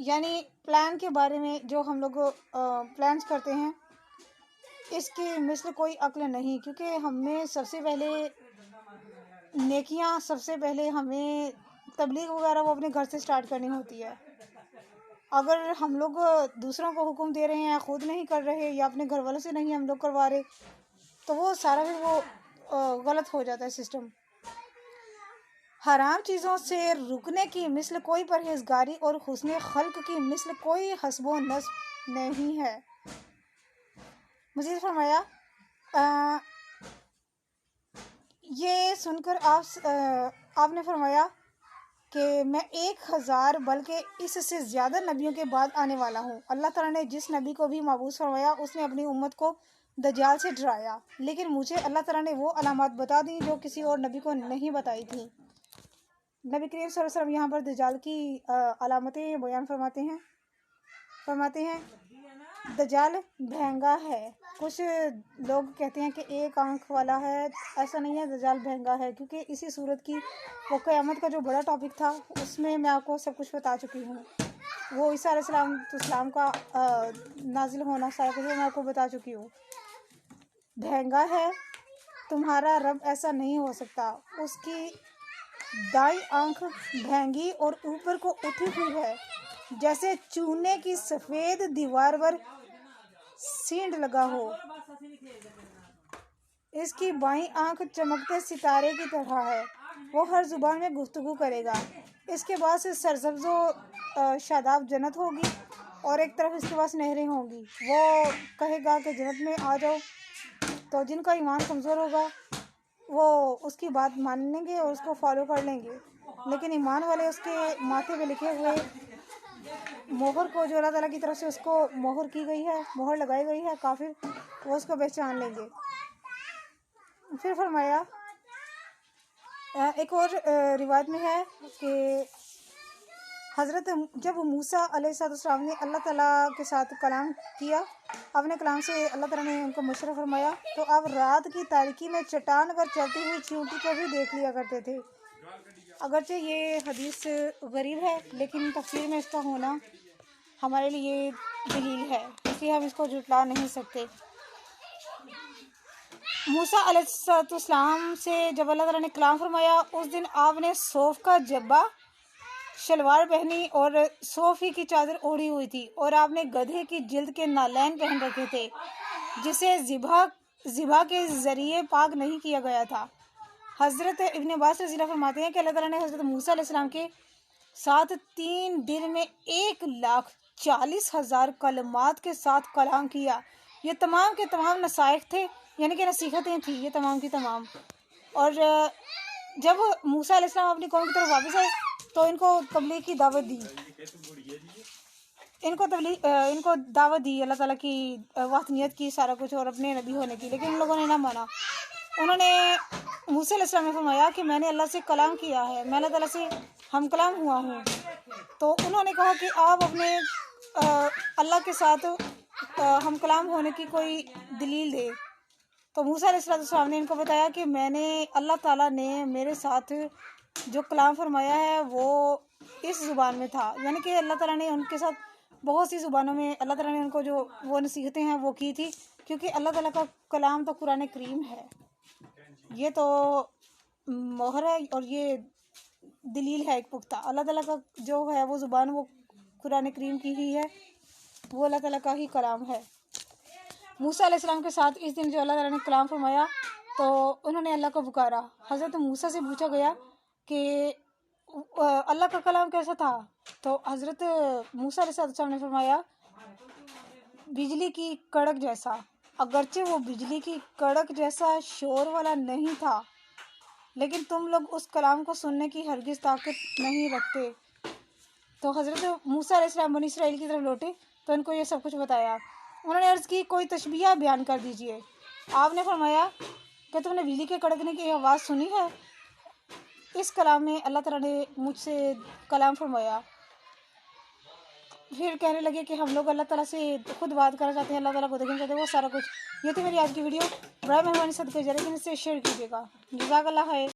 یعنی پلان کے بارے میں جو ہم لوگ پلانس کرتے ہیں اس کی مثل کوئی عقل نہیں، کیونکہ ہمیں سب سے پہلے نیکیاں، سب سے پہلے ہمیں تبلیغ وغیرہ وہ اپنے گھر سے سٹارٹ کرنی ہوتی ہے۔ اگر ہم لوگ دوسروں کو حکم دے رہے ہیں، خود نہیں کر رہے، یا اپنے گھر والوں سے نہیں ہم لوگ کروا رہے، تو وہ سارا بھی وہ غلط ہو جاتا ہے سسٹم۔ حرام چیزوں سے رکنے کی مثل کوئی پرہیزگاری اور حسن خلق کی مثل کوئی حسب و نصب نہیں ہے۔ مزید فرمایا یہ سن کر آپ نے فرمایا کہ میں 1000 بلکہ اس سے زیادہ نبیوں کے بعد آنے والا ہوں۔ اللہ تعالیٰ نے جس نبی کو بھی مبعوث فرمایا اس نے اپنی امت کو دجال سے ڈرایا، لیکن مجھے اللہ تعالیٰ نے وہ علامات بتا دی جو کسی اور نبی کو نہیں بتائی تھی۔ نبی کریم صلی اللہ علیہ وسلم یہاں پر دجال کی علامتیں بیان فرماتے ہیں دجال بھینگا ہے۔ کچھ لوگ کہتے ہیں کہ ایک آنکھ والا ہے، ایسا نہیں ہے، دجال بھینگا ہے، کیونکہ اسی صورت کی وہ قیامت کا جو بڑا ٹاپک تھا اس میں آپ کو سب کچھ بتا چکی ہوں۔ وہ عیسیٰ علیہ السلام کا نازل ہونا سارا کچھ میں آپ کو بتا چکی ہوں۔ بھینگا ہے، تمہارا رب ایسا نہیں ہو سکتا، اس کی دائیں آنکھ بھینگی اور اوپر کو اٹھی ہوئی ہے جیسے چونے کی سفید دیوار پر سینڈ لگا ہو، اس کی بائیں آنکھ چمکتے ستارے کی طرح ہے، وہ ہر زبان میں گفتگو کرے گا، اس کے بعد سے سرسبز و شاداب جنت ہوگی اور ایک طرف اس کے پاس نہریں ہوں گی۔ وہ کہے گا کہ جنت میں آ جاؤ، تو جن کا ایمان کمزور ہوگا وہ اس کی بات مان لیں گے اور اس کو فالو کر لیں گے، لیکن ایمان والے اس کے ماتھے پہ لکھے ہوئے مہر کو جو اللہ تعالیٰ کی طرف سے اس کو مہر کی گئی ہے، مہر لگائی گئی ہے، کافر وہ اس کو پہچان لیں گے۔ پھر فرمایا ایک اور روایت میں ہے کہ حضرت جب موسیٰ علیہ السلام نے اللہ تعالیٰ کے ساتھ کلام کیا، اپنے کلام سے اللہ تعالیٰ نے ان کو مشورہ فرمایا، تو آپ رات کی تاریکی میں چٹان پر چلتی ہوئی چیونٹی کو بھی دیکھ لیا کرتے تھے۔ اگرچہ یہ حدیث غریب ہے لیکن تفسیر میں اس کا ہونا ہمارے لیے دلیل ہے، اس لیے ہم اس کو جھٹلا نہیں سکتے۔ موسیٰ علیہ السلام سے جب اللہ تعالیٰ نے کلام فرمایا، اس دن آپ نے صوف کا جبہ شلوار پہنی اور صوف ہی کی چادر اوڑھی ہوئی تھی، اور آپ نے گدھے کی جلد کے نالین پہن رکھے تھے جسے ذبح کے ذریعے پاک نہیں کیا گیا تھا۔ حضرت ابن عباس رضی اللہ فرماتے ہیں کہ اللہ تعالیٰ نے حضرت موسیٰ علیہ السلام کے ساتھ 3 دن میں 1,40,000 کلمات کے ساتھ کلام کیا۔ یہ تمام کے تمام نصائح تھے، یعنی کہ نصیحتیں تھیں یہ تمام کی تمام۔ اور جب موسیٰ علیہ السلام اپنی قوم کی طرف واپس آئے تو ان کو تبلیغ کی دعوت دی، ان کو دعوت دی اللہ تعالیٰ کی وحدانیت کی، سارا کچھ، اور اپنے نبی ہونے کی، لیکن ان لوگوں نے نہ مانا۔ انہوں نے موسیٰ علیہ السلام نے فرمایا کہ میں نے اللہ سے کلام کیا ہے، میں اللہ تعالیٰ سے ہم کلام ہوا ہوں۔ تو انہوں نے کہا کہ آپ اپنے اللہ کے ساتھ ہم کلام ہونے کی کوئی دلیل دے۔ تو موسیٰ علیہ السلام نے ان کو بتایا کہ میں نے اللہ تعالیٰ نے میرے ساتھ جو کلام فرمایا ہے وہ اس زبان میں تھا، یعنی کہ اللہ تعالیٰ نے ان کے ساتھ بہت سی زبانوں میں اللہ تعالیٰ نے ان کو جو وہ نصیحتیں ہیں وہ کی تھی، کیونکہ اللہ تعالیٰ کا کلام تو قرآن کریم ہے، یہ تو مہر ہے اور یہ دلیل ہے ایک پختہ۔ اللہ تعالیٰ کا جو ہے وہ زبان وہ قرآن کریم کی ہی ہے، وہ اللہ تعالیٰ کا ہی کلام ہے۔ موسیٰ علیہ السلام کے ساتھ اس دن جو اللہ تعالیٰ نے کلام فرمایا تو انہوں نے اللہ کو پکارا۔ حضرت موسیٰ سے پوچھا گیا کہ اللہ کا کلام کیسا تھا؟ تو حضرت موسیٰ علیہ السلام نے فرمایا بجلی کی کڑک جیسا، اگرچہ وہ بجلی کی کڑک جیسا شور والا نہیں تھا، لیکن تم لوگ اس کلام کو سننے کی ہرگز طاقت نہیں رکھتے۔ تو حضرت موسیٰ علیہ السلام بنی اسرائیل کی طرف لوٹے تو ان کو یہ سب کچھ بتایا۔ انہوں نے عرض کی کوئی تشبیہ بیان کر دیجئے۔ آپ نے فرمایا کہ تم نے بجلی کے کڑکنے کی آواز سنی ہے؟ اس کلام میں اللہ تعالیٰ نے مجھ سے کلام فرمایا۔ پھر کہنے لگے کہ ہم لوگ اللہ تعالیٰ سے خود بات کرنا چاہتے ہیں، اللہ تعالیٰ کو دیکھنا چاہتے ہیں، وہ سارا کچھ۔ یہ تھی میری آج کی ویڈیو، برائے مہربانی صدقہ جاریہ سے شیئر کیجیے گا۔ جزاک اللہ خیر۔